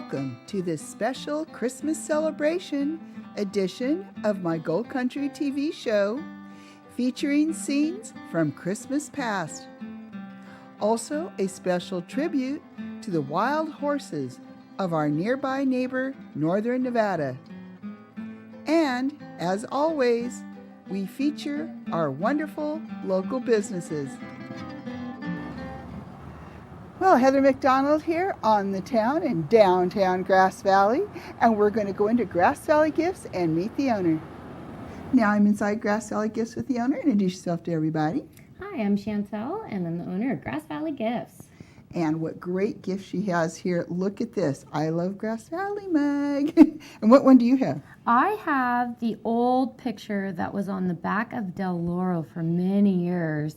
Welcome to this special Christmas celebration edition of my Gold Country TV show featuring scenes from Christmas past. Also, a special tribute to the wild horses of our nearby neighbor, Northern Nevada. And, as always, we feature our wonderful local businesses. Well, Heather McDonald here on the town in downtown Grass Valley, and we're going to go into Grass Valley Gifts and meet the owner. Now I'm inside Grass Valley Gifts with the owner. Introduce yourself to everybody. Hi, I'm Chantel, and I'm the owner of Grass Valley Gifts. And what great gifts she has here. Look at this. I love Grass Valley mug. And what one do you have? I have the old picture that was on the back of Del Loro for many years.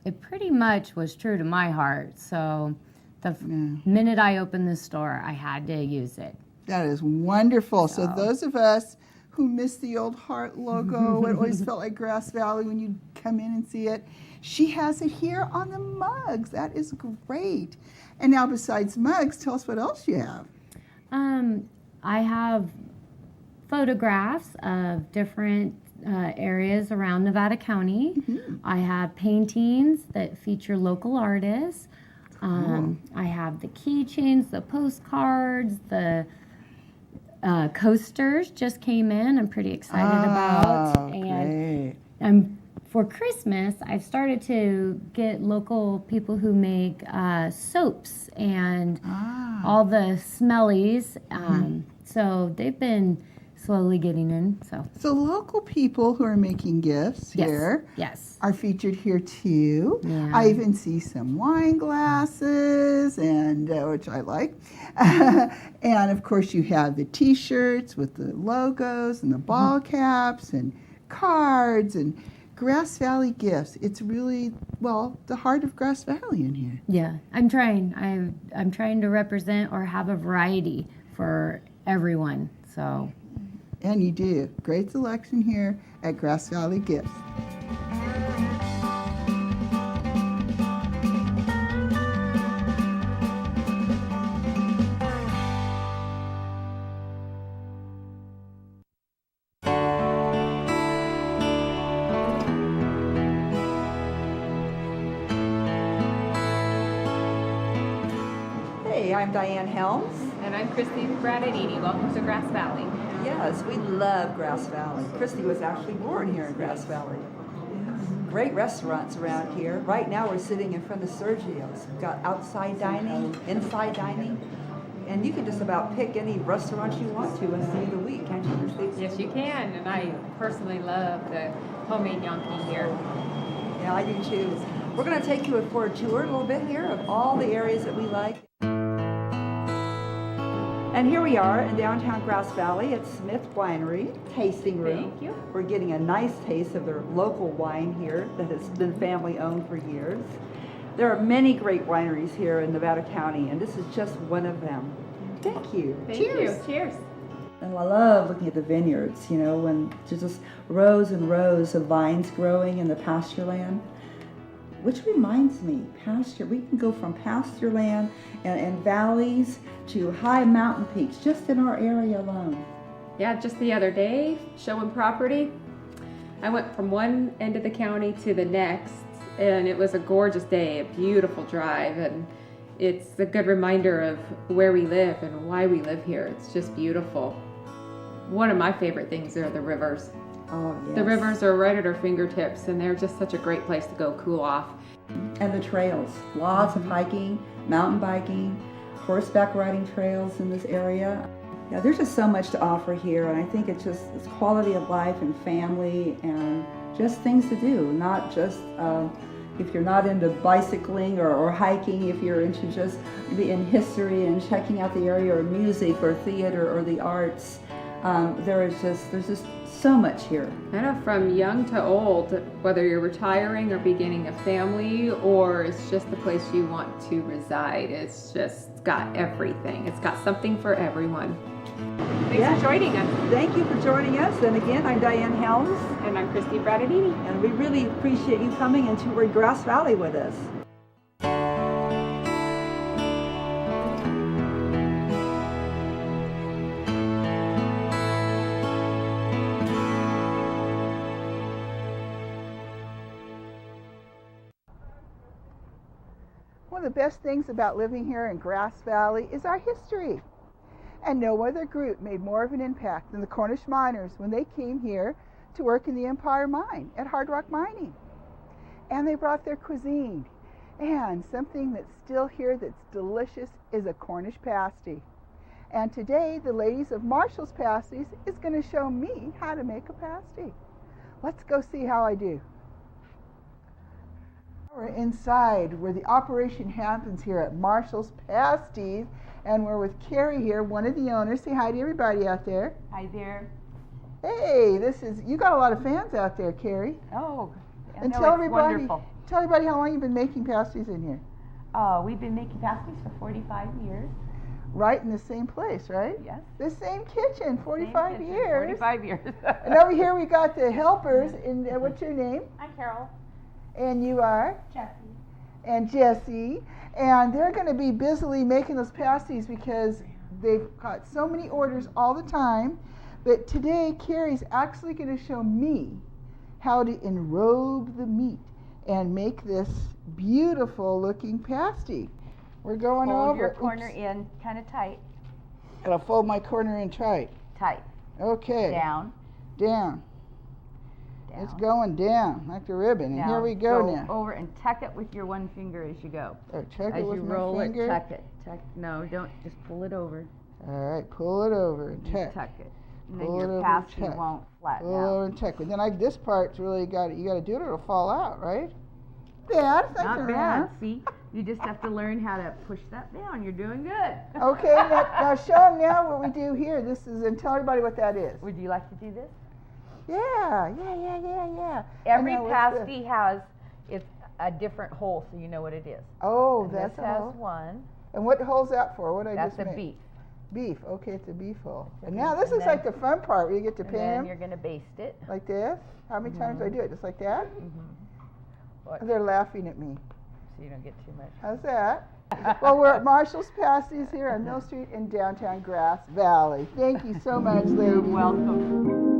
It pretty much was true to my heart. So the minute I opened this store, I had to use it. That is wonderful. So those of us who miss the old heart logo, it always felt like Grass Valley when you come in and see it. She has it here on the mugs. That is great. And now besides mugs, tell us what else you have. I have photographs of different areas around Nevada County. Mm-hmm. I have paintings that feature local artists. I have the keychains, the postcards, the coasters just came in. I'm pretty excited about. And for Christmas, I've started to get local people who make soaps and all the smellies. So they've been slowly getting in. So local people who are making gifts here are featured here too. Yeah. I even see some wine glasses, and which I like. And of course you have the t-shirts with the logos and the ball caps and cards and Grass Valley Gifts. It's really, well, the heart of Grass Valley in here. Yeah, I'm trying. I'm trying to represent or have a variety for everyone. So. And you do. Great selection here at Grass Valley Gifts. Hey, I'm Diane Helms. And I'm Christy Bradadini. Welcome to Grass Valley. Yes, we love Grass Valley. Christy was actually born here in Grass Valley. Great restaurants around here. Right now we're sitting in front of Sergio's. We've got outside dining, inside dining, and you can just about pick any restaurant you want to any day of the week, can't you, Christy? Yes, you can, and I personally love the homemade Yankee here. Yeah, I do too. We're going to take you for a tour a little bit here of all the areas that we like. And here we are in downtown Grass Valley at Smith Winery Tasting Room. Thank you. We're getting a nice taste of their local wine here that has been family owned for years. There are many great wineries here in Nevada County, and this is just one of them. Thank you. Thank Cheers. you. Cheers. And I love looking at the vineyards, you know, when there's just rows and rows of vines growing in the pasture land. Which reminds me, pasture, we can go from pasture land and valleys to high mountain peaks just in our area alone. Yeah, just the other day, showing property, I went from one end of the county to the next, and it was a gorgeous day, a beautiful drive, and it's a good reminder of where we live and why we live here. It's just beautiful. One of my favorite things are the rivers. Oh, yes. The rivers are right at our fingertips, and they're just such a great place to go cool off. And the trails, lots of hiking, mountain biking, horseback riding trails in this area. Yeah, there's just so much to offer here, and I think it's quality of life and family and just things to do, not just if you're not into bicycling or hiking, if you're into just in history and checking out the area or music or theater or the arts. There's just so much here. I know, from young to old, whether you're retiring or beginning a family, or it's just the place you want to reside, it's just got everything. It's got something for everyone. Thanks for joining us. Thank you for joining us. And again, I'm Diane Helms. And I'm Christy Bradadini. And we really appreciate you coming and touring Grass Valley with us. One of the best things about living here in Grass Valley is our history. And no other group made more of an impact than the Cornish miners when they came here to work in the Empire Mine at Hard Rock Mining. And they brought their cuisine. And something that's still here that's delicious is a Cornish pasty. And today, the ladies of Marshall's Pasties is going to show me how to make a pasty. Let's go see how I do. We're inside where the operation happens here at Marshall's Pasties, and we're with Carrie here, one of the owners. Say hi to everybody out there. Hi there. Hey, you got a lot of fans out there, Carrie. Oh, I And know, tell it's everybody, wonderful. tell everybody how long you've been making pasties in here. We've been making pasties for 45 years. Right in the same place, right? Yes. The same kitchen, 45 Same kitchen, years. 45 years. And over here we got the helpers. And what's your name? Hi, Carol. And you are? Jessie. And Jessie. And they're going to be busily making those pasties because they've got so many orders all the time. But today, Carrie's actually going to show me how to enrobe the meat and make this beautiful looking pasty. We're going Fold over. your corner Oops. in kind of tight. Gotta fold my corner in tight. Tight. Okay. Down. Down. Down. It's going down like the ribbon. And Now, here we go now. over and tuck it with your one finger as you go. Oh, check As it with you my roll finger. it, tuck it. No, don't. Just pull it over. All right, pull it over and You tuck. tuck it. And Pull then it over your and pasty tuck. won't flatten Pull it out. over and tuck. But then this part's really you got to do it or it'll fall out, right? Yeah, it's Not bad. See, you just have to learn how to push that down. You're doing good. Okay, now show them now what we do here. And tell everybody what that is. Would you like to do this? Yeah. Every And now what's pasty has a different hole, so you know what it is. Oh, And that's this a has hole. one. And what hole's that for? What I That's just a made? beef. Beef. Okay, it's a beef hole. It's a And now beef, this and is like then- the fun part where you get to And paint then them you're gonna baste it. like this. How many times do I do it? Just like that? Watch, They're laughing at me. so you don't get too much. How's that? Well, we're at Marshall's Pasties here on Mill Street in downtown Grass Valley. Thank you so much, ladies. You're welcome.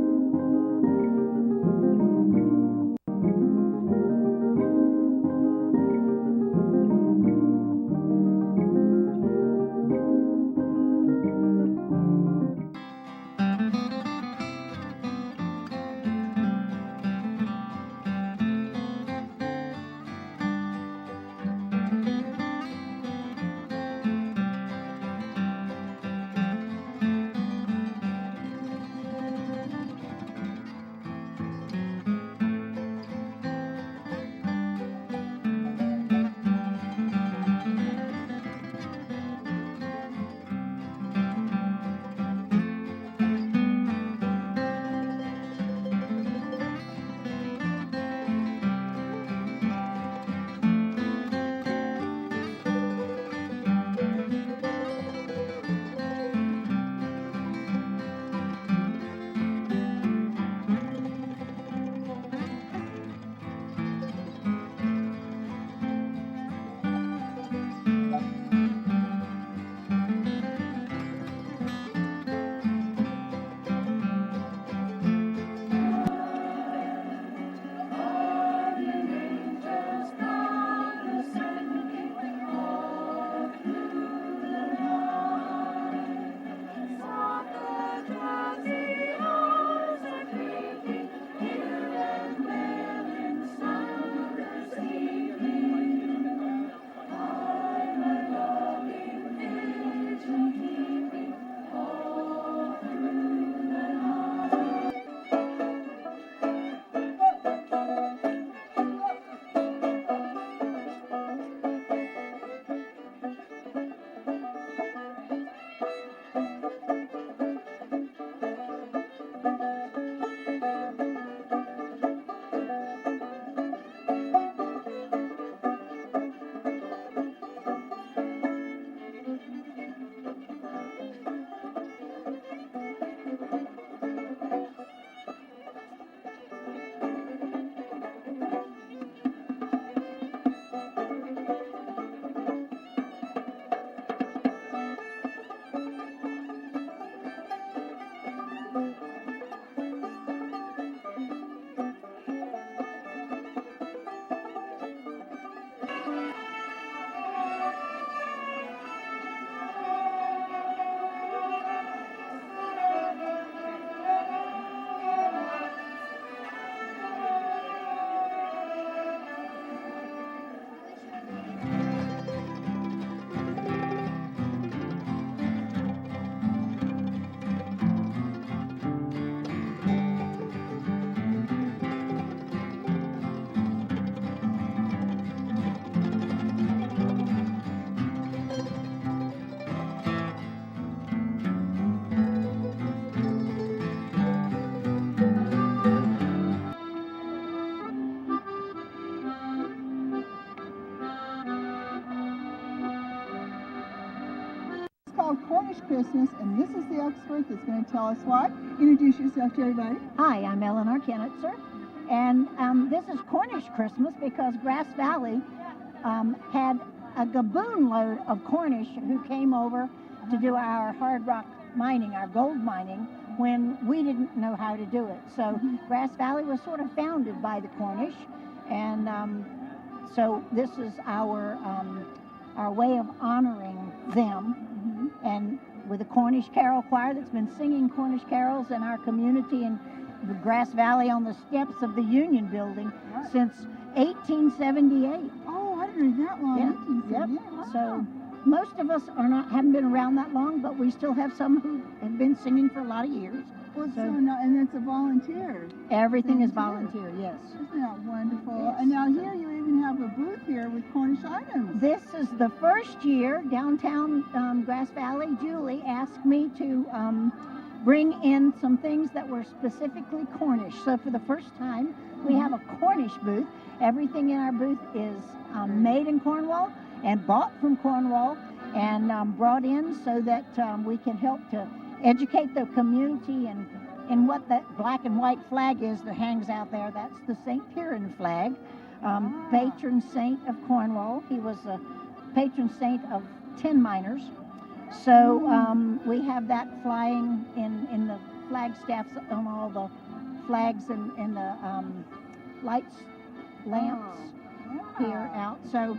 called Cornish Christmas, and this is the expert that's going to tell us why. Introduce yourself to everybody. Hi, I'm Eleanor Kennitzer, and this is Cornish Christmas because Grass Valley had a gaboon load of Cornish who came over to do our hard rock mining, our gold mining, when we didn't know how to do it. So Grass Valley was sort of founded by the Cornish, and so this is our way of honoring them, and with the Cornish Carol Choir that's been singing Cornish carols in our community in the Grass Valley on the steps of the Union Building since 1878. Oh, I didn't know that long. Yeah, yep. 1878. Wow. So most of us haven't been around that long, but we still have some who have been singing for a lot of years. Well, and it's a volunteer. Everything is Volunteer. volunteer, yes. Isn't that wonderful? Yes. And now here you even have a booth here with Cornish items. This is the first year downtown Grass Valley. Julie asked me to bring in some things that were specifically Cornish. So for the first time, we have a Cornish booth. Everything in our booth is made in Cornwall and bought from Cornwall and brought in so that we can help to educate the community and what that black and white flag is that hangs out there. That's the St. Piran flag, patron saint of Cornwall. He was a patron saint of tin miners. So we have that flying in the flagstaffs on all the flags and the lights, lamps here out. So,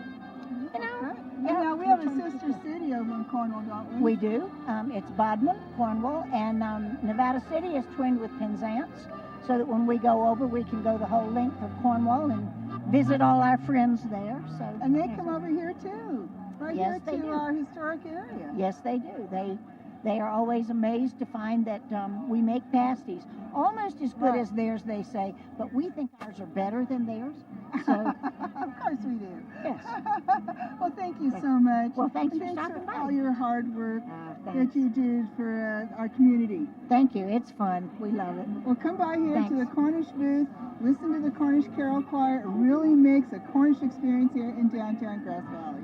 you know. And now we have a sister city over in Cornwall, don't we? We do. It's Bodmin, Cornwall, and Nevada City is twinned with Penzance, so that when we go over, we can go the whole length of Cornwall and visit all our friends there. So, And they come over here too, right Yes, here they to do. our historic area. yes, they do. They are always amazed to find that we make pasties, almost as good Right. as theirs, they say, but we think ours are better than theirs. So, Of course we do. yes. Well, thank you so much. Well, thanks And for stopping by. all your hard work Thanks. that you do for our community. Thank you. It's fun. We love it. Well, come by here to the Thanks. Cornish booth, listen to the Cornish Carol Choir. It really makes a Cornish experience here in downtown Grass Valley.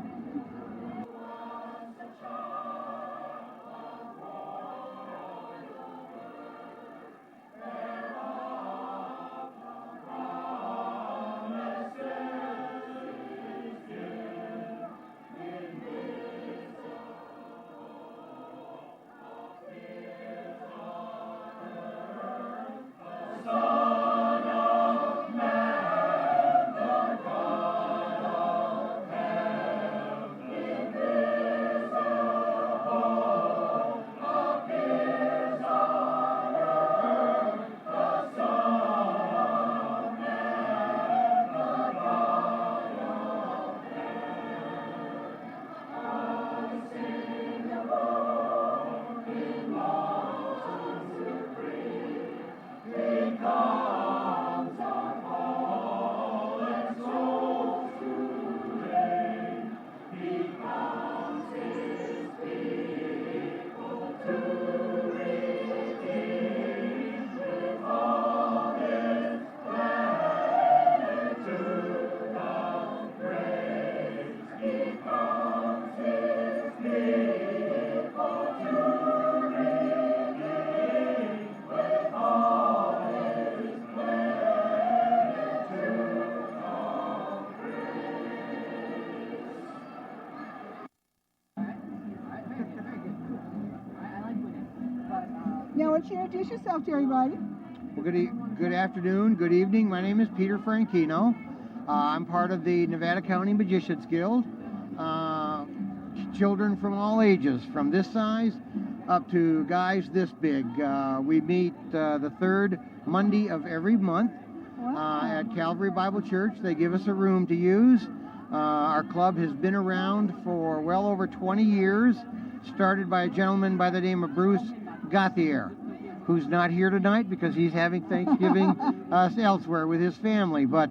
Now, why don't you introduce yourself to everybody? Well, good afternoon, good evening. My name is Peter Franchino. I'm part of the Nevada County Magicians Guild. Children from all ages, from this size up to guys this big. We meet the third Monday of every month at Calvary Bible Church. They give us a room to use. Our club has been around for well over 20 years, started by a gentleman by the name of Bruce Gauthier, who's not here tonight because he's having Thanksgiving elsewhere with his family. But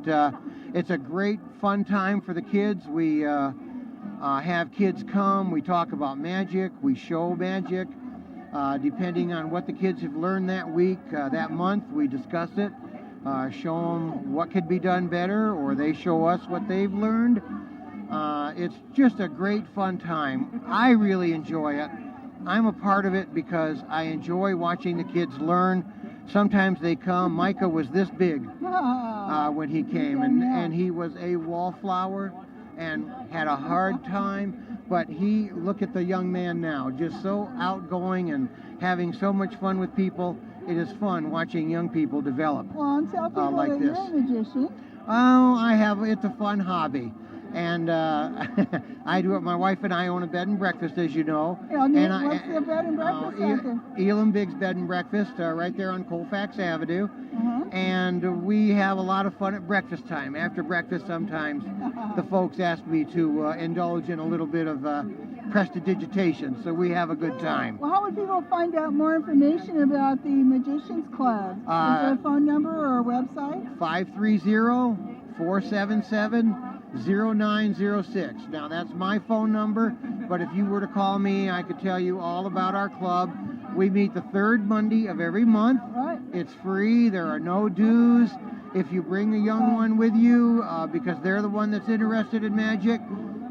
it's a great, fun time for the kids. We have kids come. We talk about magic. We show magic. Depending on what the kids have learned that week, that month, we discuss it, show them what could be done better, or they show us what they've learned. It's just a great, fun time. I really enjoy it. I'm a part of it because I enjoy watching the kids learn. Sometimes they come. Micah was this big when he came, and he was a wallflower and had a hard time. But look at the young man now, just so outgoing and having so much fun with people. It is fun watching young people develop. Well, and tell people like that this. you're a magician. Oh, it's a fun hobby. And I do it. My wife and I own a bed and breakfast, as you know. Yeah, what's the bed and breakfast out there? Elam Biggs Bed and Breakfast, right there on Colfax Avenue. Uh-huh. And we have a lot of fun at breakfast time. After breakfast, sometimes the folks ask me to indulge in a little bit of prestidigitation, so we have a good time. Well, how would people find out more information about the Magicians Club? Is there a phone number or a website? 530-477-0906. Now, that's my phone number, but if you were to call me, I could tell you all about our club. We meet the third Monday of every month. Right. It's free. There are no dues. If you bring a young one with you, because they're the one that's interested in magic,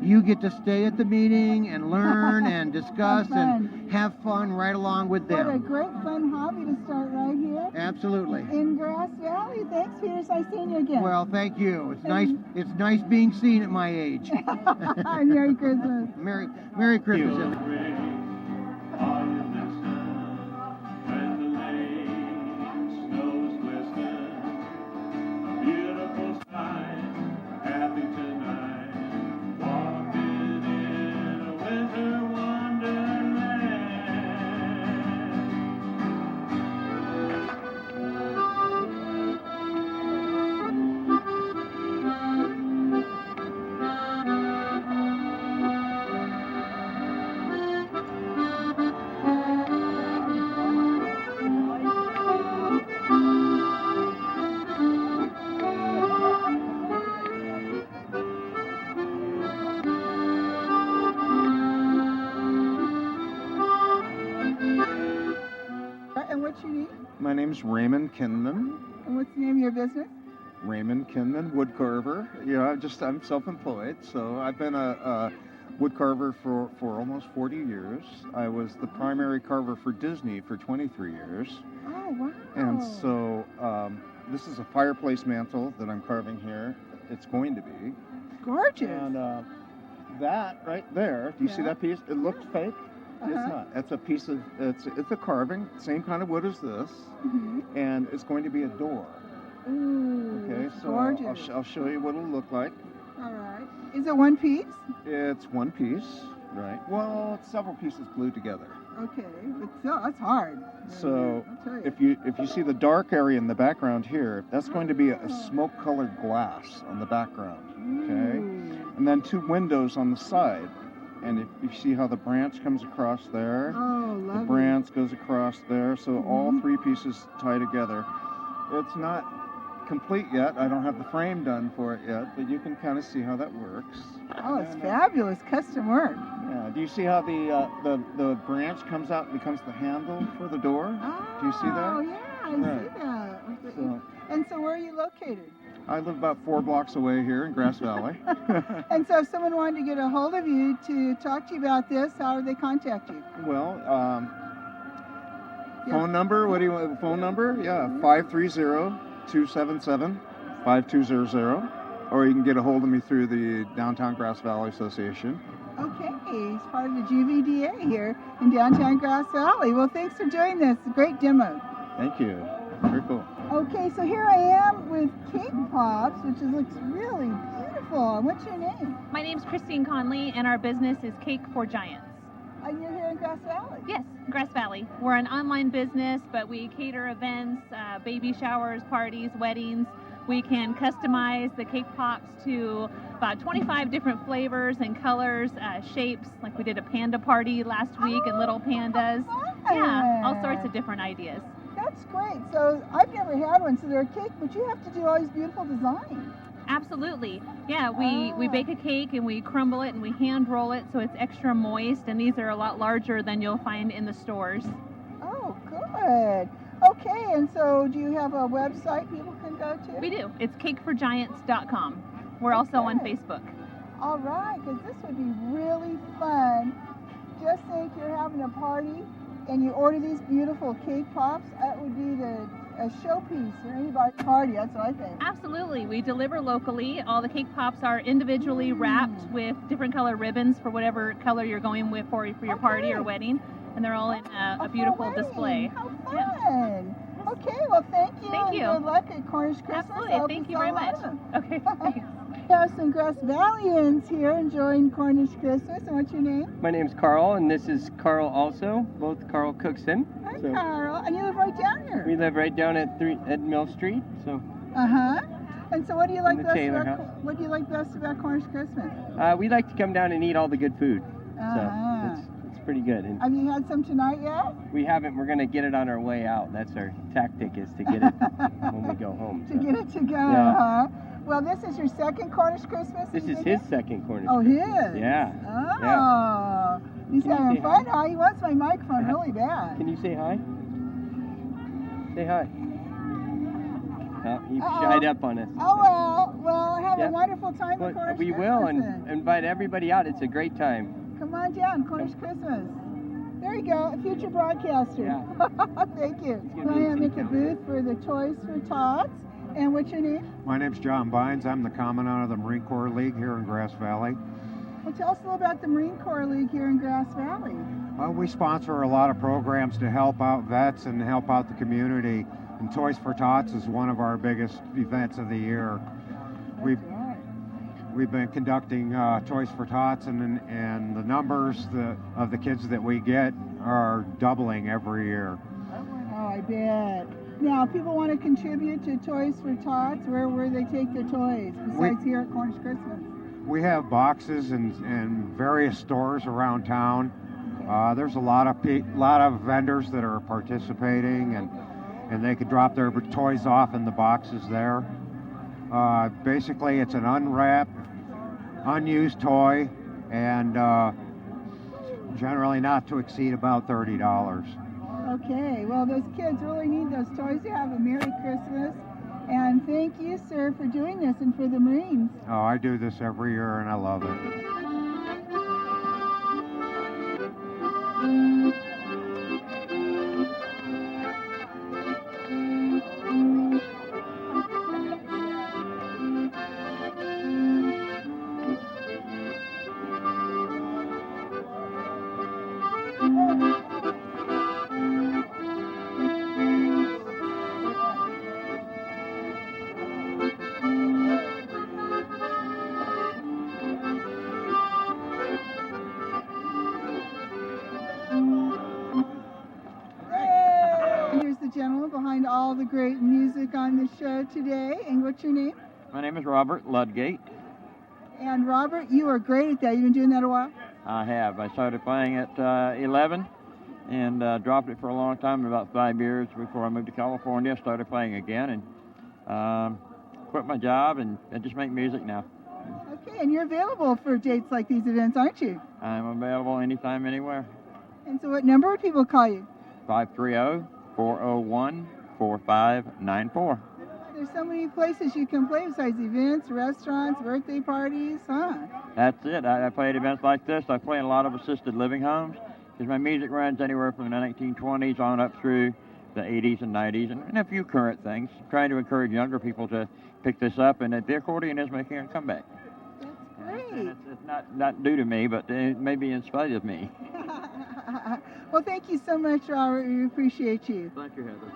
you get to stay at the meeting and learn and discuss and have fun right along with them. What a great fun hobby to start right here. Absolutely. In Grass Valley. Thanks, Peter. It's nice seeing you again. Well, thank you. It's nice. It's nice being seen at my age. Merry Christmas. Merry Christmas. And what's your name? My name's Raymond Kinman. And what's the name of your business? Raymond Kinman, wood carver. I'm self-employed, so I've been a wood carver for almost 40 years. I was the primary carver for Disney for 23 years. Oh, wow. And so this is a fireplace mantle that I'm carving here. It's going to be. Gorgeous. And that right there, do you see that piece? It looks fake. It's not. It's a piece of, it's a carving, same kind of wood as this, and it's going to be a door. Ooh, okay, so gorgeous. I'll show you what it'll look like. All right. Is it one piece? It's one piece, right? Well, it's several pieces glued together. Okay, but still, that's hard. So I'll tell you. if you see the dark area in the background here, that's going to be a smoke-colored glass on the background. Okay, and then two windows on the side. And if you see how the branch comes across there, lovely. The branch goes across there, so all three pieces tie together. It's not complete yet. I don't have the frame done for it yet, but you can kind of see how that works. Oh, it's fabulous custom work. Yeah. Do you see how the branch comes out and becomes the handle for the door? Do you see that? Oh, yeah, I see that. And so where are you located? I live about 4 blocks away here in Grass Valley. And so if someone wanted to get a hold of you to talk to you about this, how would they contact you? Well, phone number, what do you want? Phone number? Yeah, 530-277-5200. Or you can get a hold of me through the Downtown Grass Valley Association. Okay, he's part of the GVDA here in downtown Grass Valley. Well, thanks for doing this. Great demo. Thank you. Very cool. Okay, so here I am with Cake Pops, which looks really beautiful. What's your name? My name's Christine Conley, and our business is Cake for Giants. And you're here in Grass Valley? Yes, Grass Valley. We're an online business, but we cater events, baby showers, parties, weddings. We can customize the Cake Pops to about 25 different flavors and colors, shapes, like we did a panda party last week and little pandas. Yeah, all sorts of different ideas. That's great. So I've never had one, so they're a cake, but you have to do all these beautiful designs. Absolutely. Yeah, we bake a cake and we crumble it and we hand roll it so it's extra moist, and these are a lot larger than you'll find in the stores. Oh, good. Okay, and so do you have a website people can go to? We do. It's cakeforgiants.com. We're also on Facebook. All right, because this would be really fun. Just think you're having having a party and you order these beautiful cake pops, that would be a showpiece for anybody's party. That's what I think. Absolutely. We deliver locally. All the cake pops are individually wrapped with different color ribbons for whatever color you're going with for your party or wedding. And they're all in a beautiful display. How fun. Okay, well, thank you. Thank you. And good luck at Cornish Christmas. Absolutely. Thank you very much. Okay. Thanks. We have some Grass Valleyans here enjoying Cornish Christmas. And what's your name? My name's Carl, and this is Carl also, both Carl Cookson. Hi, Carl. And you live right down here. We live right down at Mill Street, so. And so what do you like best Taylor about House. what do you like best about Cornish Christmas? We like to come down and eat all the good food, so it's pretty good. And Have you had some tonight yet? we haven't. We're gonna get it on our way out. That's our tactic, is to get it when we go home. To get it to go, Yeah. huh? Well, this is your second Cornish Christmas? This is you his think? second Cornish. Oh, Christmas. his? Yeah. Oh. He's Can you having say fun, hi? huh? He wants my microphone really bad. Can you say hi? Say hi. Oh, he shied up on us. Oh, well, have Yep. a wonderful time at Cornish We Christmas. will, and then. invite everybody out. It's a great time. Come on down, Cornish Christmas. There you go, a future broadcaster. Yeah. Thank you. gonna I be am in at the City booth for the Toys for Tots. And what's your name? My name's John Bynes. I'm the Commandant of the Marine Corps League here in Grass Valley. Well, tell us a little about the Marine Corps League here in Grass Valley. We sponsor a lot of programs to help out vets and help out the community. And Toys for Tots is one of our biggest events of the year. We've been conducting Toys for Tots, and the numbers of the kids that we get are doubling every year. Oh, I bet. Now, if people want to contribute to Toys for Tots, where they take their toys besides here at Cornish Christmas? We have boxes in various stores around town. There's a lot of vendors that are participating, and they could drop their toys off in the boxes there. Basically, it's an unwrapped, unused toy, and generally not to exceed about $30. Okay, well, those kids really need those toys to have a Merry Christmas. And thank you, sir, for doing this and for the Marines. Oh, I do this every year, and I love it. Here's the gentleman behind all the great music on the show today. And what's your name? My name is Robert Ludgate. And Robert, you are great at that. You've been doing that a while? I have. I started playing at 11 and dropped it for a long time, about 5 years before I moved to California. Started playing again and quit my job and I just make music now. Okay, and you're available for dates like these events, aren't you? I'm available anytime, anywhere. And so what number would people call you? 530-401-4594. There's so many places you can play besides events, restaurants, birthday parties, huh? That's it. I play at events like this. I play in a lot of assisted living homes because my music runs anywhere from the 1920s on up through the 80s and 90s and a few current things. Trying to encourage younger people to pick this up, and the accordion is making a comeback. Great. And it's not due to me, but it may be in spite of me. Well, thank you so much, Robert. We appreciate you. Thank you, Heather.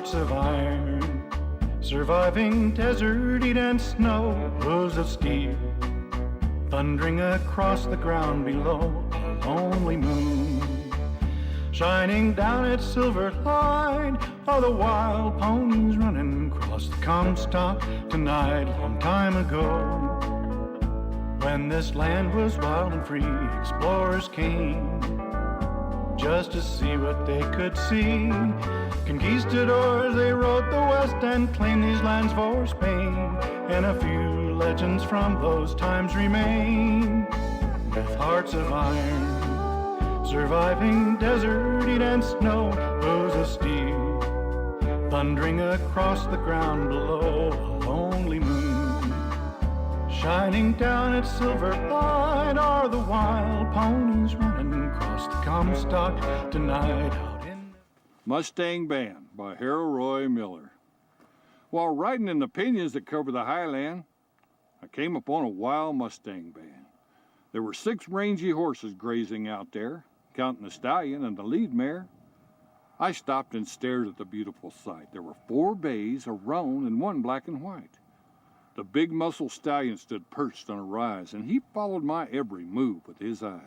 Hearts of iron, surviving desert heat and snow, hooves of steel, thundering across the ground below, a lonely moon. Shining down its silver line are the wild ponies running across the Comstock tonight. Long time ago, when this land was wild and free, explorers came just to see what they could see. Conquistadors, they rode the west and claimed these lands for Spain, and a few legends from those times remain. With hearts of iron, surviving desert heat and snow, hooves of steel, thundering across the ground below, a lonely moon. Shining down its silver line are the wild ponies running across the Comstock tonight. Out in Mustang Band by Harold Roy Miller. While riding in the pinions that cover the highland, I came upon a wild Mustang band. There were 6 rangy horses grazing out there, counting the stallion and the lead mare. I stopped and stared at the beautiful sight. There were 4 bays, a roan, and 1 black and white. The big muscle stallion stood perched on a rise, and he followed my every move with his eyes.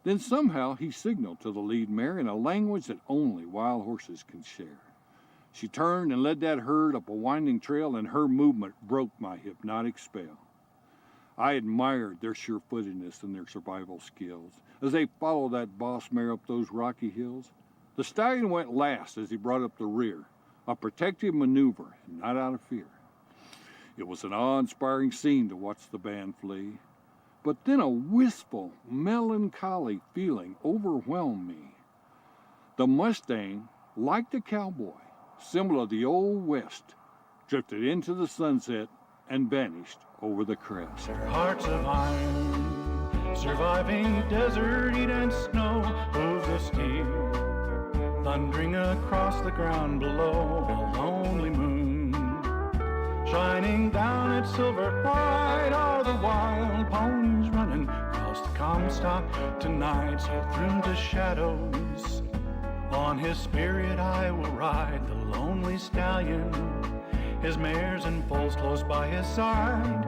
Then somehow he signaled to the lead mare in a language that only wild horses can share. She turned and led that herd up a winding trail, and her movement broke my hypnotic spell. I admired their sure-footedness and their survival skills as they followed that boss mare up those rocky hills. The stallion went last as he brought up the rear, a protective maneuver and not out of fear. It was an awe-inspiring scene to watch the band flee. But then a wistful, melancholy feeling overwhelmed me. The Mustang, like the cowboy, symbol of the Old West, drifted into the sunset and vanished over the crest. Their hearts of iron, surviving desert heat and snow, hooves of steel, thundering across the ground below, a lonely moon. Shining down its silver light are the wild ponies running across the Comstock tonight. So through the shadows, on his spirit I will ride, the lonely stallion, his mares and foals close by his side.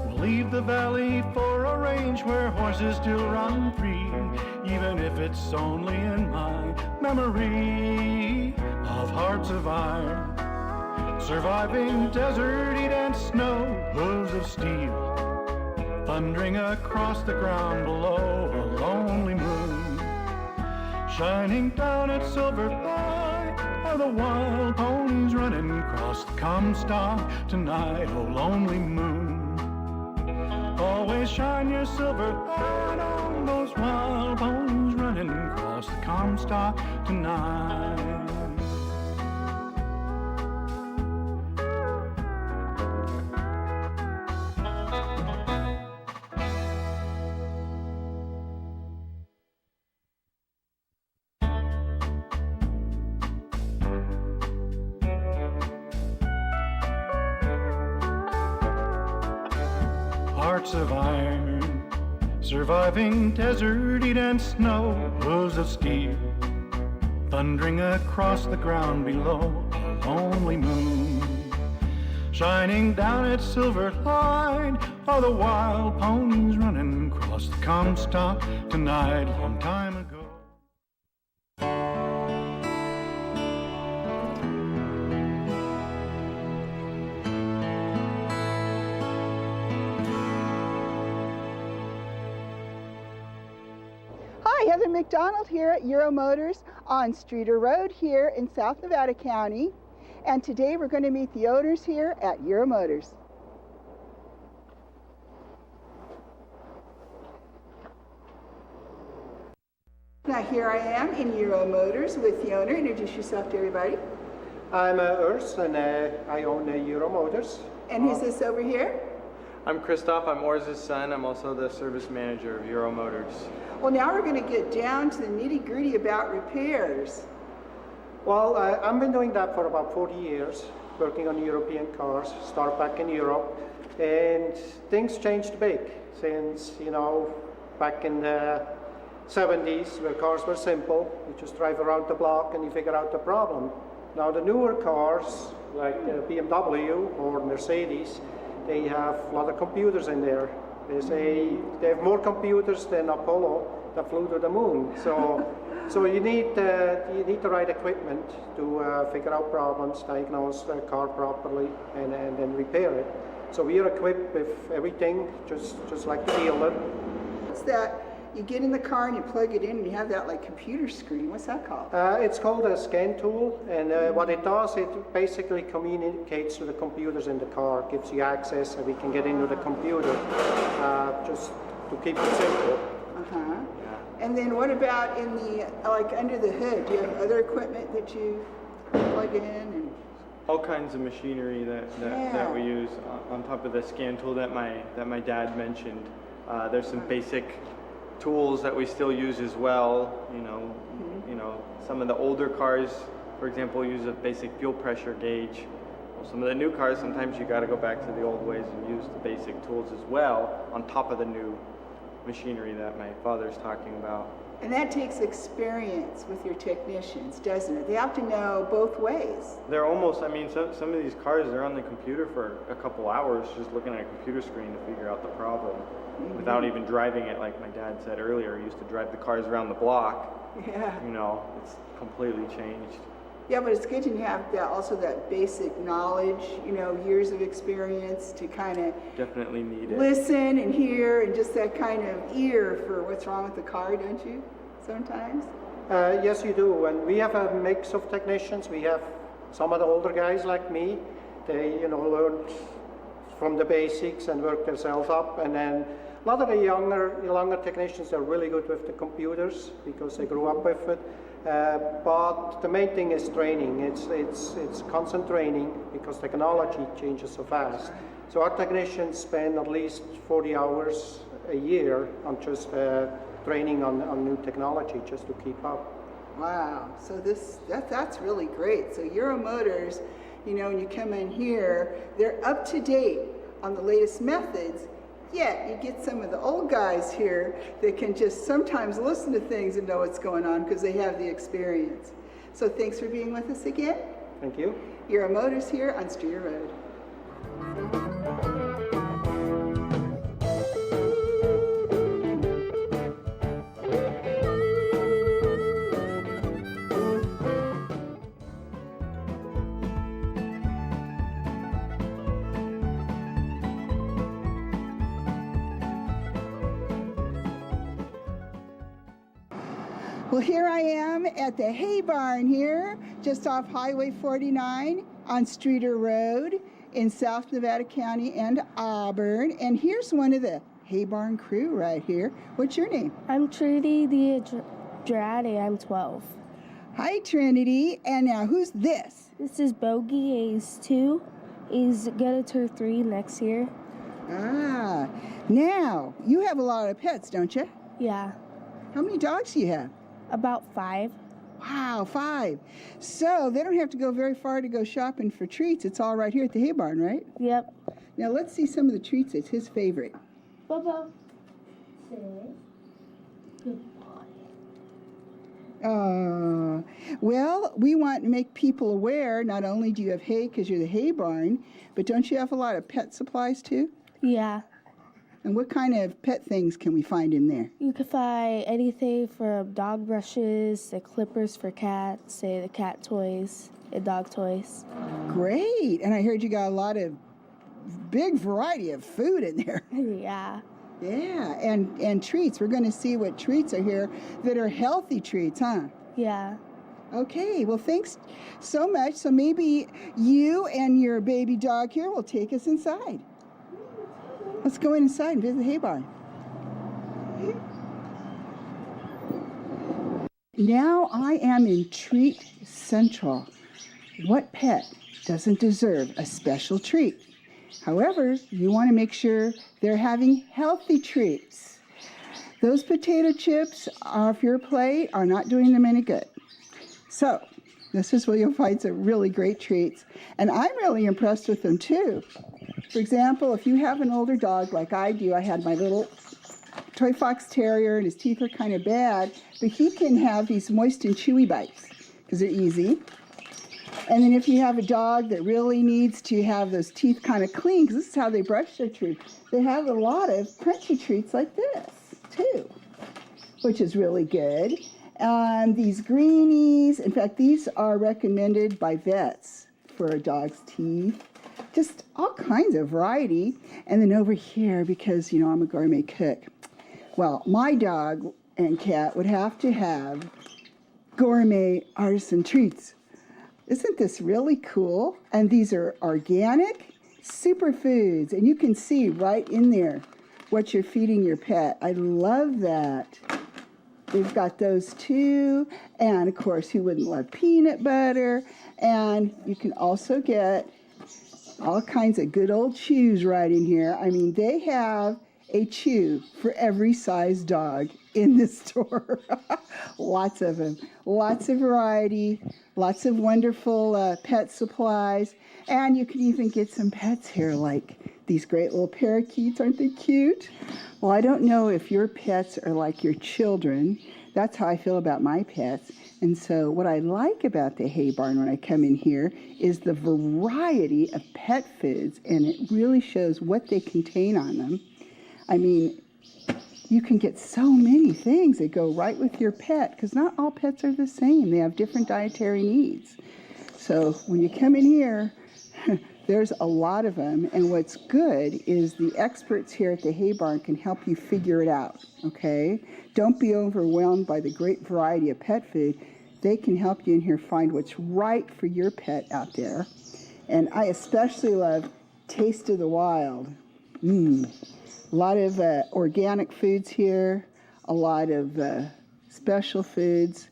We'll leave the valley for a range where horses still run free, even if it's only in my memory of hearts of iron, surviving desert heat and snow, hooves of steel, thundering across the ground below, a lonely moon. Shining down its silver light are the wild ponies running across the Comstock tonight, oh lonely moon. Always shine your silver light on those wild ponies running across the Comstock tonight. Hearts of iron, surviving desert heat and snow, hooves of steel, thundering across the ground below, a lonely moon. Shining down its silver light are the wild ponies running across the Comstock tonight, long time ago. Hi, Heather McDonald here at Euro Motors on Streeter Road here in South Nevada County. And today we're going to meet the owners here at Euro Motors. Now here I am in Euro Motors with the owner. Introduce yourself to everybody. I'm Urs, and I own Euro Motors. And who's this over here? I'm Christoph. I'm Orz's son. I'm also the service manager of Euro Motors. Well, now we're going to get down to the nitty-gritty about repairs. Well, I've been doing that for about 40 years, working on European cars, start back in Europe, and things changed big since, back in the 70s, where cars were simple. You just drive around the block and you figure out the problem. Now the newer cars, like BMW or Mercedes, they have a lot of computers in there. They say they have more computers than Apollo that flew to the moon. So you need the right equipment to figure out problems, diagnose the car properly, and then repair it. So we are equipped with everything, just like the dealer. What's that? You get in the car and you plug it in and you have that like computer screen. What's that called? It's called a scan tool, and what it does, it basically communicates to the computers in the car, gives you access, and we can get into the computer, just to keep it simple. Uh-huh. And then what about in the, like under the hood? Do you have other equipment that you plug in? And all kinds of machinery that we use on top of the scan tool that my dad mentioned. There's some basic tools that we still use as well. You know, some of the older cars, for example, use a basic fuel pressure gauge. Well, some of the new cars, sometimes you got to go back to the old ways and use the basic tools as well on top of the new machinery that my father's talking about. And that takes experience with your technicians, doesn't it? They have to know both ways. They're almost, I mean, some of these cars, they're on the computer for a couple hours just looking at a computer screen to figure out the problem without even driving it. Like my dad said earlier, he used to drive the cars around the block. Yeah. You know, it's completely changed. Yeah, but it's good to have that, also that basic knowledge, you know, years of experience to kind of definitely need it. Listen and hear, and just that kind of ear for what's wrong with the car, don't you, sometimes? Yes, you do. And we have a mix of technicians. We have some of the older guys like me. They, you know, learned from the basics and work themselves up. And then a lot of the younger technicians are really good with the computers because they grew up with it. But the main thing is training. It's constant training because technology changes so fast. So our technicians spend at least 40 hours a year on just training on new technology just to keep up. Wow, so that's really great. So Euro Motors, you know, when you come in here, they're up to date on the latest methods. Yet you get some of the old guys here that can just sometimes listen to things and know what's going on because they have the experience. So thanks for being with us again. Thank you. Euro Motors here on Streeter Road. Well, here I am at the hay barn here, just off Highway 49 on Streeter Road in South Nevada County and Auburn. And here's one of the hay barn crew right here. What's your name? I'm Trinity Diadrade. I'm 12. Hi, Trinity. And now, who's this? This is Bogey. He's 2. He's gonna turn 3 next year. Ah, now, you have a lot of pets, don't you? Yeah. How many dogs do you have? About 5. Wow, 5. So they don't have to go very far to go shopping for treats. It's all right here at the hay barn, right? Yep. Now let's see some of the treats that's his favorite. Bubba. Say good boy. Well, we want to make people aware, not only do you have hay because you're the hay barn, but don't you have a lot of pet supplies too? Yeah. And what kind of pet things can we find in there? You can find anything from dog brushes, the clippers for cats, say the cat toys and dog toys. Great. And I heard you got a lot of big variety of food in there. Yeah. Yeah, and treats. We're going to see what treats are here that are healthy treats, huh? Yeah. Okay, well, thanks so much. So maybe you and your baby dog here will take us inside. Let's go inside and visit the hay barn. Now I am in Treat Central. What pet doesn't deserve a special treat? However, you want to make sure they're having healthy treats. Those potato chips off your plate are not doing them any good. So, this is where you'll find some really great treats. And I'm really impressed with them too. For example, if you have an older dog like I do, I had my little toy fox terrier and his teeth are kind of bad, but he can have these moist and chewy bites because they're easy. And then if you have a dog that really needs to have those teeth kind of clean, because this is how they brush their teeth, they have a lot of crunchy treats like this too, which is really good. These greenies, in fact, these are recommended by vets for a dog's teeth. Just all kinds of variety. And then over here, because, you know, I'm a gourmet cook, well, my dog and cat would have to have gourmet artisan treats. Isn't this really cool? And these are organic superfoods, and you can see right in there what you're feeding your pet. I love that. We've got those too, and of course, who wouldn't love peanut butter? And you can also get all kinds of good old chews right in here. I mean, they have a chew for every size dog in the store. Lots of them. Lots of variety. Lots of wonderful pet supplies. And you can even get some pets here, like these great little parakeets. Aren't they cute? Well, I don't know if your pets are like your children. That's how I feel about my pets. And so what I like about the Hay Barn when I come in here is the variety of pet foods, and it really shows what they contain on them. I mean, you can get so many things that go right with your pet, because not all pets are the same. They have different dietary needs. So when you come in here, there's a lot of them, and what's good is the experts here at the Hay Barn can help you figure it out, okay? Don't be overwhelmed by the great variety of pet food. They can help you in here find what's right for your pet out there. And I especially love Taste of the Wild. A lot of organic foods here, a lot of special foods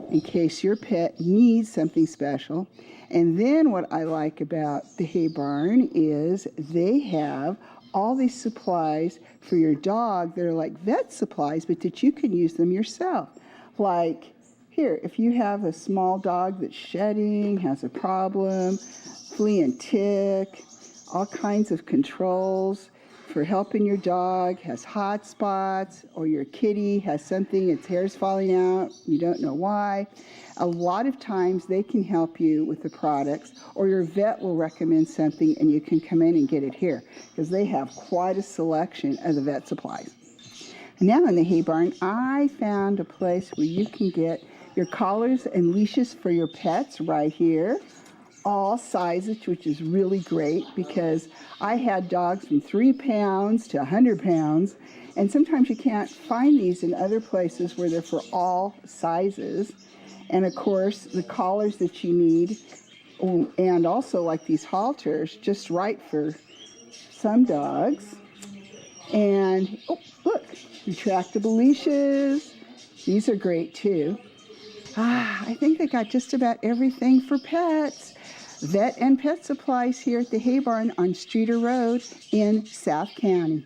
in case your pet needs something special. And then what I like about the Hay Barn is they have all these supplies for your dog that are like vet supplies, but that you can use them yourself. Like here, if you have a small dog that's shedding, has a problem, flea and tick, all kinds of controls for helping your dog, has hot spots, or your kitty has something, its hair's falling out, you don't know why. A lot of times they can help you with the products, or your vet will recommend something and you can come in and get it here, because they have quite a selection of the vet supplies. Now in the Hay Barn, I found a place where you can get your collars and leashes for your pets right here. All sizes, which is really great, because I had dogs from 3 pounds to 100 pounds, and sometimes you can't find these in other places where they're for all sizes. And of course, the collars that you need, and also like these halters, just right for some dogs. And oh, look, retractable leashes. These are great too. I think they got just about everything for pets. Vet and pet supplies here at the Hay Barn on Streeter Road in South County.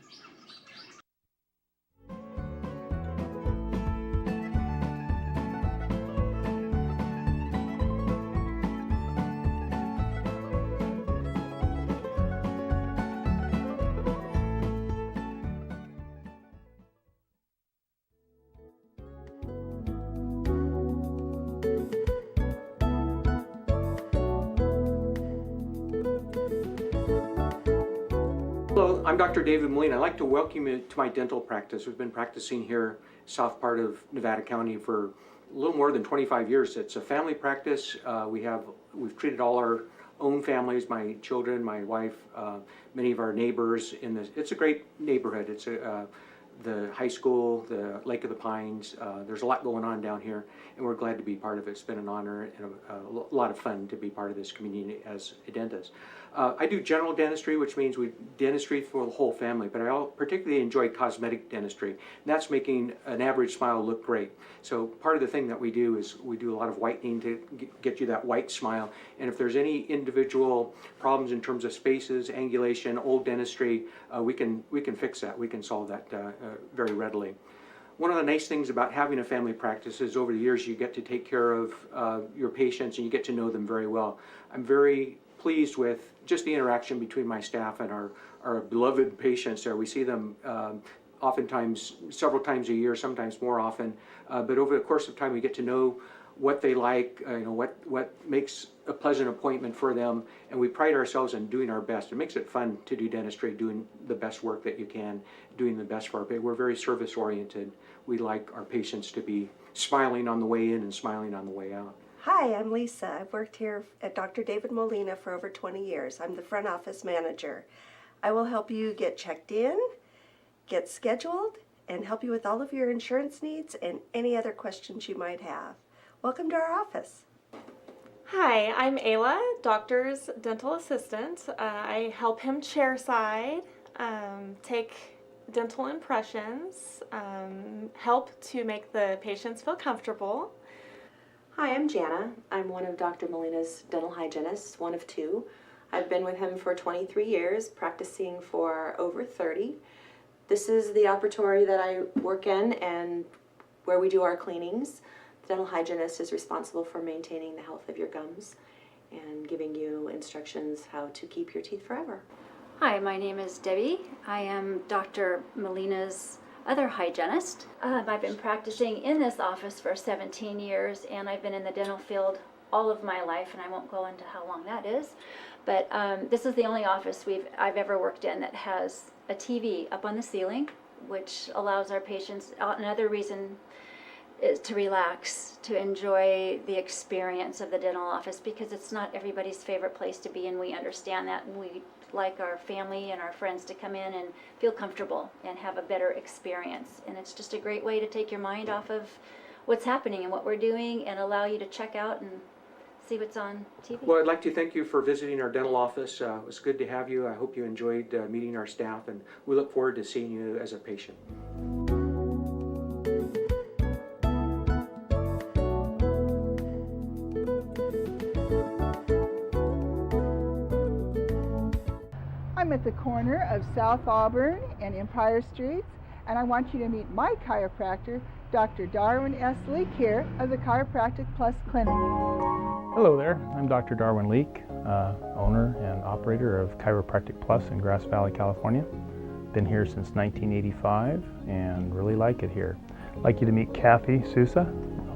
Hello, I'm Dr. David Molina. I'd like to welcome you to my dental practice. We've been practicing here, south part of Nevada County, for a little more than 25 years. It's a family practice. We've treated all our own families, my children, my wife, many of our neighbors. It's a great neighborhood. It's the high school, the Lake of the Pines. There's a lot going on down here, and we're glad to be part of it. It's been an honor and a lot of fun to be part of this community as a dentist. I do general dentistry, which means dentistry for the whole family, but I particularly enjoy cosmetic dentistry. And that's making an average smile look great. So part of the thing that we do is we do a lot of whitening to get you that white smile. And if there's any individual problems in terms of spaces, angulation, old dentistry, we can fix that. We can solve that very readily. One of the nice things about having a family practice is over the years you get to take care of your patients and you get to know them very well. I'm very pleased with just the interaction between my staff and our beloved patients there. We see them oftentimes several times a year, sometimes more often, but over the course of time we get to know what they like, what makes a pleasant appointment for them, and we pride ourselves in doing our best. It makes it fun to do dentistry, doing the best work that you can, doing the best for our patients. We're very service oriented. We like our patients to be smiling on the way in and smiling on the way out. Hi, I'm Lisa. I've worked here at Dr. David Molina for over 20 years. I'm the front office manager. I will help you get checked in, get scheduled, and help you with all of your insurance needs and any other questions you might have. Welcome to our office. Hi, I'm Ayla, doctor's dental assistant. I help him chairside, take dental impressions, help to make the patients feel comfortable. Hi, I'm Jana. I'm one of Dr. Molina's dental hygienists, one of two. I've been with him for 23 years, practicing for over 30. This is the operatory that I work in and where we do our cleanings. The dental hygienist is responsible for maintaining the health of your gums and giving you instructions how to keep your teeth forever. Hi, my name is Debbie. I am Dr. Molina's other hygienist. I've been practicing in this office for 17 years, and I've been in the dental field all of my life, and I won't go into how long that is. But this is the only office I've ever worked in that has a TV up on the ceiling, which allows our patients, another reason is to relax, to enjoy the experience of the dental office, because it's not everybody's favorite place to be, and we understand that, and we like our family and our friends to come in and feel comfortable and have a better experience. And it's just a great way to take your mind off of what's happening and what we're doing and allow you to check out and see what's on TV. Well, I'd like to thank you for visiting our dental office. It was good to have you. I hope you enjoyed meeting our staff, and we look forward to seeing you as a patient. I'm at the corner of South Auburn and Empire Streets, and I want you to meet my chiropractor, Dr. Darwin S. Leak here of the Chiropractic Plus Clinic. Hello there, I'm Dr. Darwin Leak, owner and operator of Chiropractic Plus in Grass Valley, California. Been here since 1985 and really like it here. I'd like you to meet Kathy Sousa,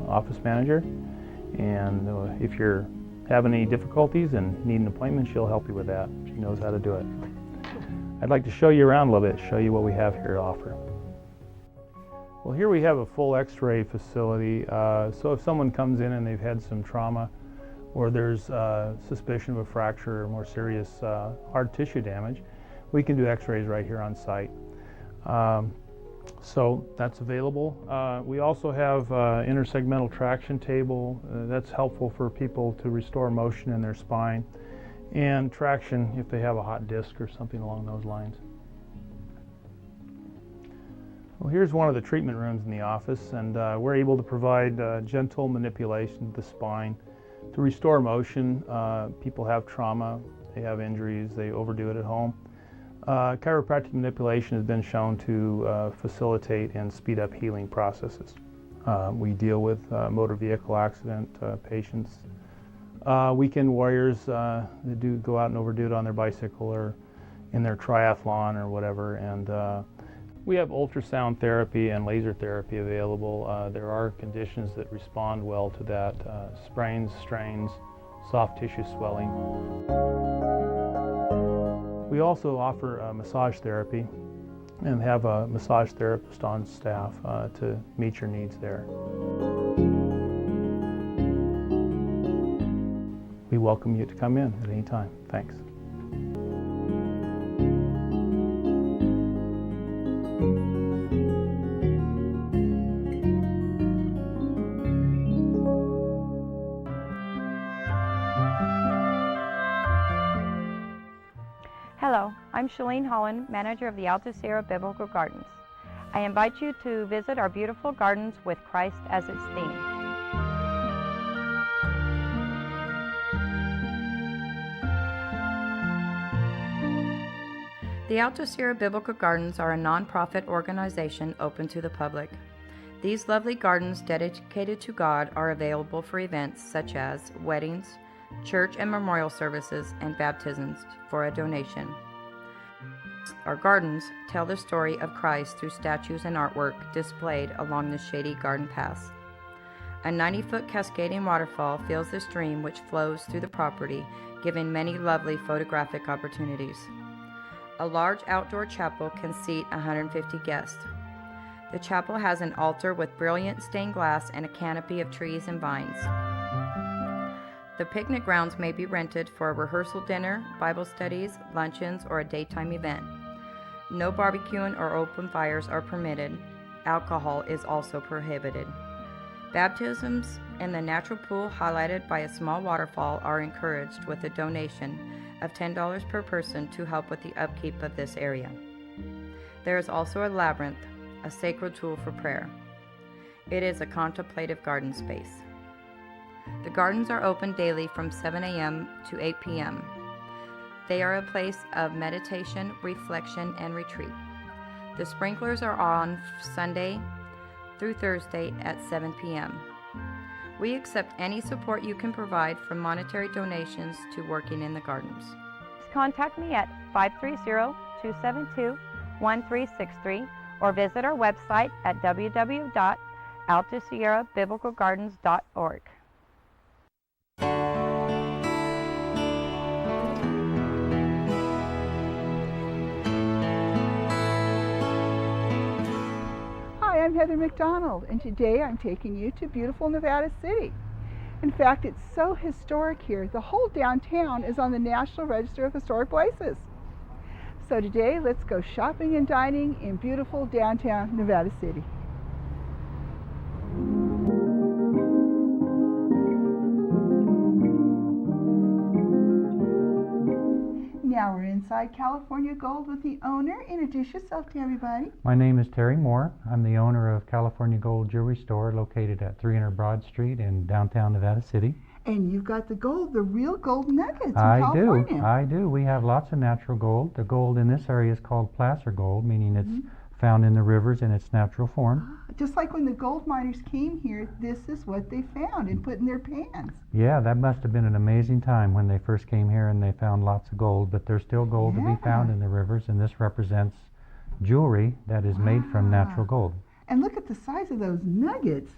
office manager, and if you're having any difficulties and need an appointment, she'll help you with that. She knows how to do it. I'd like to show you around a little bit, show you what we have here to offer. Well, here we have a full x-ray facility, so if someone comes in and they've had some trauma or there's suspicion of a fracture or more serious hard tissue damage, we can do x-rays right here on site. So that's available. We also have intersegmental traction table. That's helpful for people to restore motion in their spine, and traction if they have a hot disc or something along those lines. Well, here's one of the treatment rooms in the office, and we're able to provide gentle manipulation of the spine to restore motion. People have trauma, they have injuries, they overdo it at home. Chiropractic manipulation has been shown to facilitate and speed up healing processes. We deal with motor vehicle accident patients, weekend warriors that do go out and overdo it on their bicycle or in their triathlon or whatever, and we have ultrasound therapy and laser therapy available. There are conditions that respond well to that, sprains, strains, soft tissue swelling. We also offer massage therapy and have a massage therapist on staff to meet your needs there. We welcome you to come in at any time. Thanks. Hello, I'm Shalene Holland, manager of the Alta Sierra Biblical Gardens. I invite you to visit our beautiful gardens with Christ as its theme. The Alta Sierra Biblical Gardens are a nonprofit organization open to the public. These lovely gardens dedicated to God are available for events such as weddings, church and memorial services, and baptisms for a donation. Our gardens tell the story of Christ through statues and artwork displayed along the shady garden paths. A 90-foot cascading waterfall fills the stream which flows through the property, giving many lovely photographic opportunities. A large outdoor chapel can seat 150 guests. The chapel has an altar with brilliant stained glass and a canopy of trees and vines. The picnic grounds may be rented for a rehearsal dinner, Bible studies, luncheons, or a daytime event. No barbecuing or open fires are permitted. Alcohol is also prohibited. Baptisms in the natural pool, highlighted by a small waterfall, are encouraged with a donation of $10 per person to help with the upkeep of this area. There is also a labyrinth, a sacred tool for prayer. It is a contemplative garden space. The gardens are open daily from 7 a.m. to 8 p.m. They are a place of meditation, reflection, and retreat. The sprinklers are on Sunday through Thursday at 7 p.m. We accept any support you can provide, from monetary donations to working in the gardens. Contact me at 530-272-1363 or visit our website at www.altosierrabiblicalgardens.org. Hi, I'm Heather McDonald, and today I'm taking you to beautiful Nevada City. In fact, it's so historic here. The whole downtown is on the National Register of Historic Places. So today, let's go shopping and dining in beautiful downtown Nevada City. Now we're inside California Gold with the owner. Introduce yourself to everybody. My name is Terry Moore. I'm the owner of California Gold Jewelry Store located at 300 Broad Street in downtown Nevada City. And you've got the gold, the real gold nuggets in California. I do. We have lots of natural gold. The gold in this area is called placer gold, meaning it's found in the rivers in its natural form. Just like when the gold miners came here, this is what they found and put in their pans. Yeah, that must have been an amazing time when they first came here and they found lots of gold, but there's still gold to be found in the rivers, and this represents jewelry that is made from natural gold. And look at the size of those nuggets.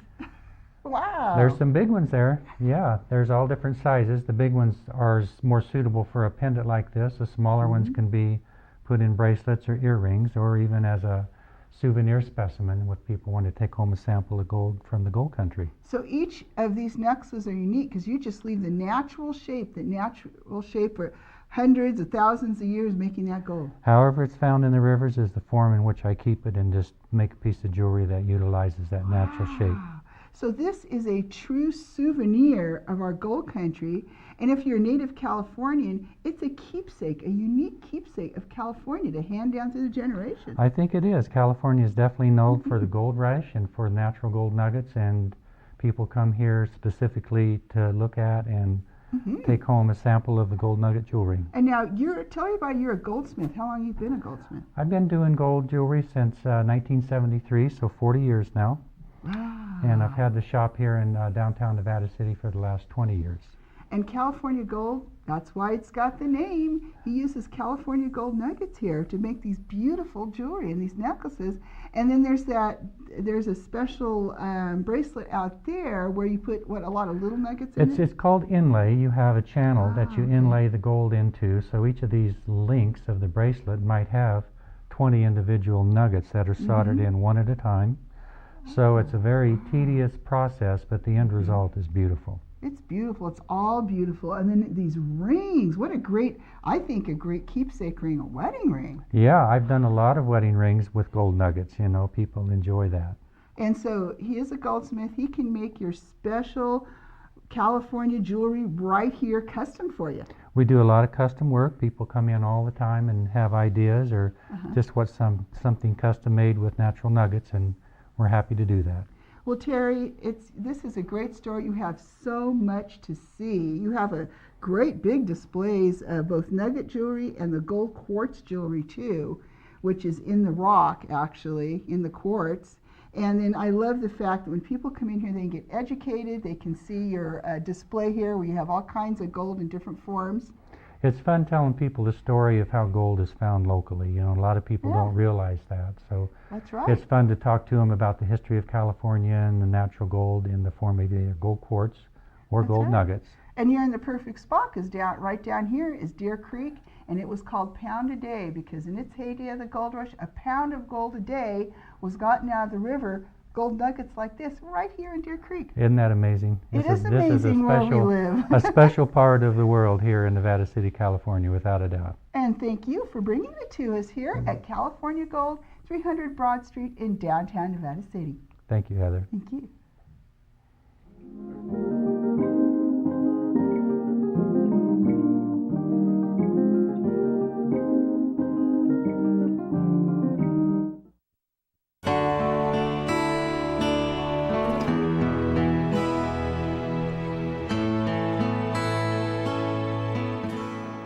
Wow. There's some big ones there. Yeah, there's all different sizes. The big ones are more suitable for a pendant like this. The smaller ones can be put in bracelets or earrings, or even as a souvenir specimen if people want to take home a sample of gold from the gold country. So each of these necklaces are unique because you just leave the natural shape for hundreds of thousands of years making that gold. However it's found in the rivers is the form in which I keep it, and just make a piece of jewelry that utilizes that natural shape. So this is a true souvenir of our gold country, and if you're a native Californian, it's a keepsake, a unique keepsake of California to hand down through the generations. I think it is. California is definitely known for the gold rush and for natural gold nuggets, and people come here specifically to look at and take home a sample of the gold nugget jewelry. And now, tell everybody you're a goldsmith. How long have you been a goldsmith? I've been doing gold jewelry since 1973, so 40 years now. Wow. And I've had the shop here in downtown Nevada City for the last 20 years. And California Gold, that's why it's got the name. He uses California Gold nuggets here to make these beautiful jewelry and these necklaces. And then there's a special bracelet out there where you put a lot of little nuggets in it? It's called inlay. You have a channel that you inlay the gold into, so each of these links of the bracelet might have 20 individual nuggets that are soldered in one at a time. So it's a very tedious process, but the end result is beautiful. It's beautiful. It's all beautiful. And then these rings. What a great keepsake ring, a wedding ring. Yeah, I've done a lot of wedding rings with gold nuggets. You know, people enjoy that. And so he is a goldsmith. He can make your special California jewelry right here custom for you. We do a lot of custom work. People come in all the time and have ideas or just want something custom made with natural nuggets, and we're happy to do that. Well, Terry, this is a great store. You have so much to see. You have a great big displays of both nugget jewelry and the gold quartz jewelry too, which is in the rock, actually, in the quartz. And then I love the fact that when people come in here, they can get educated. They can see your display here where you have all kinds of gold in different forms. It's fun telling people the story of how gold is found locally. You know, a lot of people don't realize that. So That's right. it's fun to talk to them about the history of California and the natural gold in the form of either gold quartz or That's gold right. nuggets. And you're in the perfect spot because right down here is Deer Creek, and it was called pound a day because in its heyday of the gold rush, a pound of gold a day was gotten out of the river, gold nuggets like this, right here in Deer Creek. Isn't that amazing? It is amazing where we live. a special part of the world here in Nevada City, California, without a doubt. And thank you for bringing it to us here at California Gold, 300 Broad Street in downtown Nevada City. Thank you, Heather. Thank you.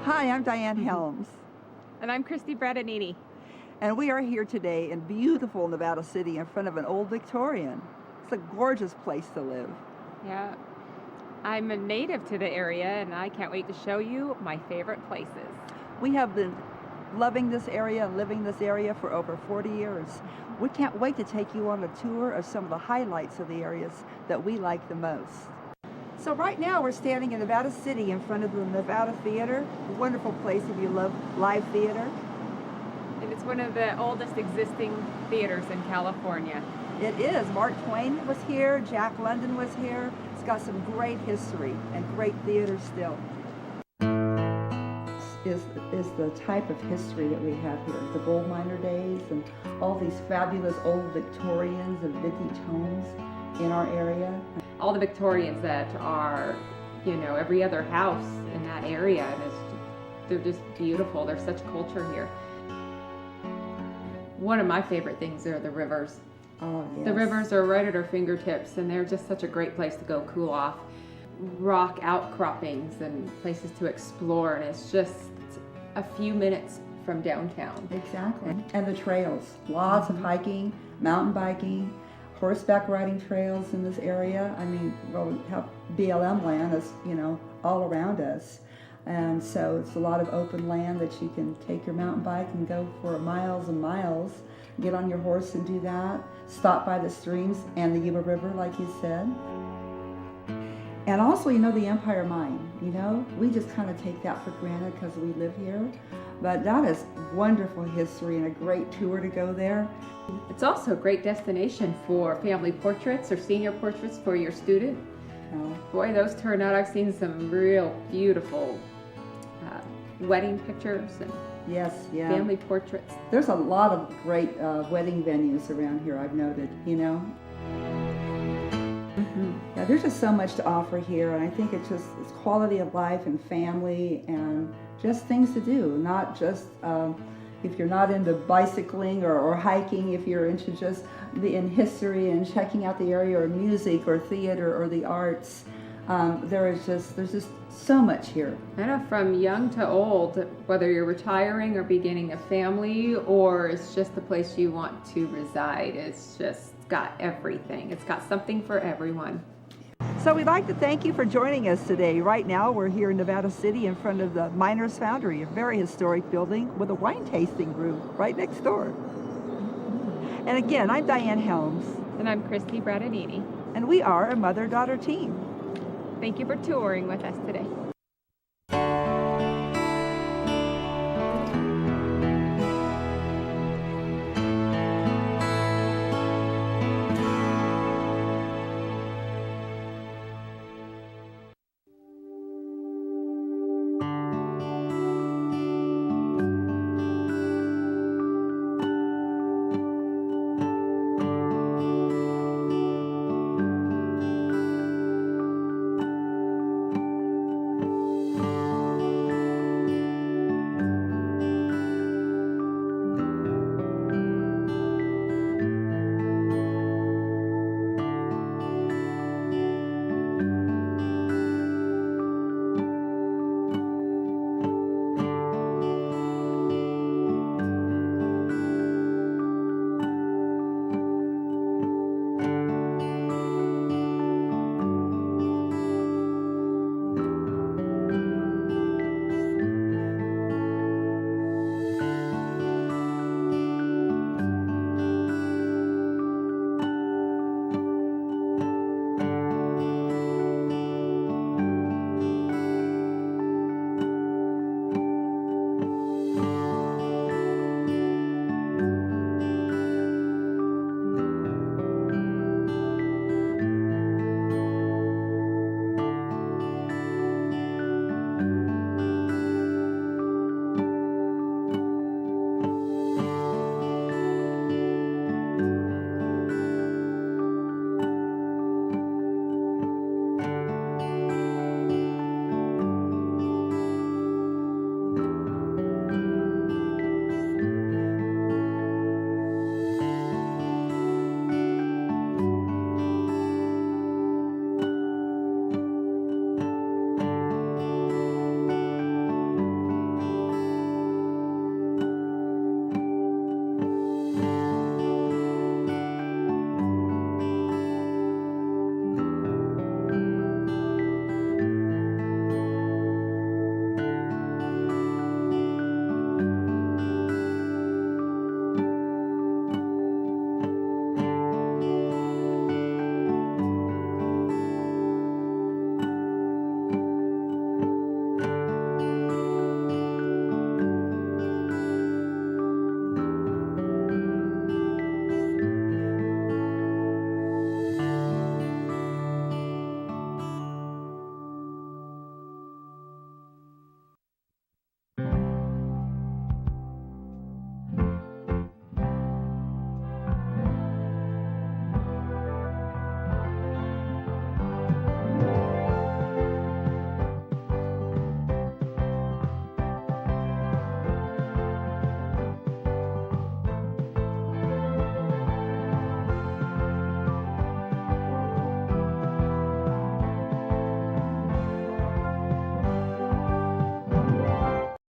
Hi, I'm Diane Helms. And I'm Christy Bradinini. And we are here today in beautiful Nevada City in front of an old Victorian. It's a gorgeous place to live. Yeah, I'm a native to the area and I can't wait to show you my favorite places. We have been loving this area and living this area for over 40 years. We can't wait to take you on a tour of some of the highlights of the areas that we like the most. So right now we're standing in Nevada City in front of the Nevada Theater, a wonderful place if you love live theater. And it's one of the oldest existing theaters in California. It is. Mark Twain was here, Jack London was here. It's got some great history and great theater still. Is the type of history that we have here, the gold miner days and all these fabulous old Victorians and vintage homes in our area. All the Victorians that are, you know, every other house in that area, and they're just beautiful. There's such culture here. One of my favorite things are the rivers. Oh, yes. The rivers are right at our fingertips, and they're just such a great place to go cool off. Rock outcroppings and places to explore, and it's just a few minutes from downtown. Exactly. And the trails, lots of hiking, mountain biking, horseback riding trails in this area. I mean, well, we have BLM land is, you know, all around us. And so it's a lot of open land that you can take your mountain bike and go for miles and miles, get on your horse and do that, stop by the streams and the Yuba River, like you said. And also, you know, the Empire Mine, you know, we just kind of take that for granted because we live here. But that is wonderful history and a great tour to go there. It's also a great destination for family portraits or senior portraits for your student. Oh. Boy, those turn out. I've seen some real beautiful wedding pictures and family portraits. There's a lot of great wedding venues around here, I've noted, you know. Yeah, there's just so much to offer here, and I think it's quality of life and family and just things to do, not just if you're not into bicycling or hiking, if you're into just in history and checking out the area or music or theater or the arts. There's just so much here. I know, from young to old, whether you're retiring or beginning a family or it's just the place you want to reside, it's just got everything. It's got something for everyone. So we'd like to thank you for joining us today. Right now we're here in Nevada City in front of the Miners Foundry, a very historic building with a wine tasting room right next door. And again, I'm Diane Helms. And I'm Christy Bradinini. And we are a mother-daughter team. Thank you for touring with us today.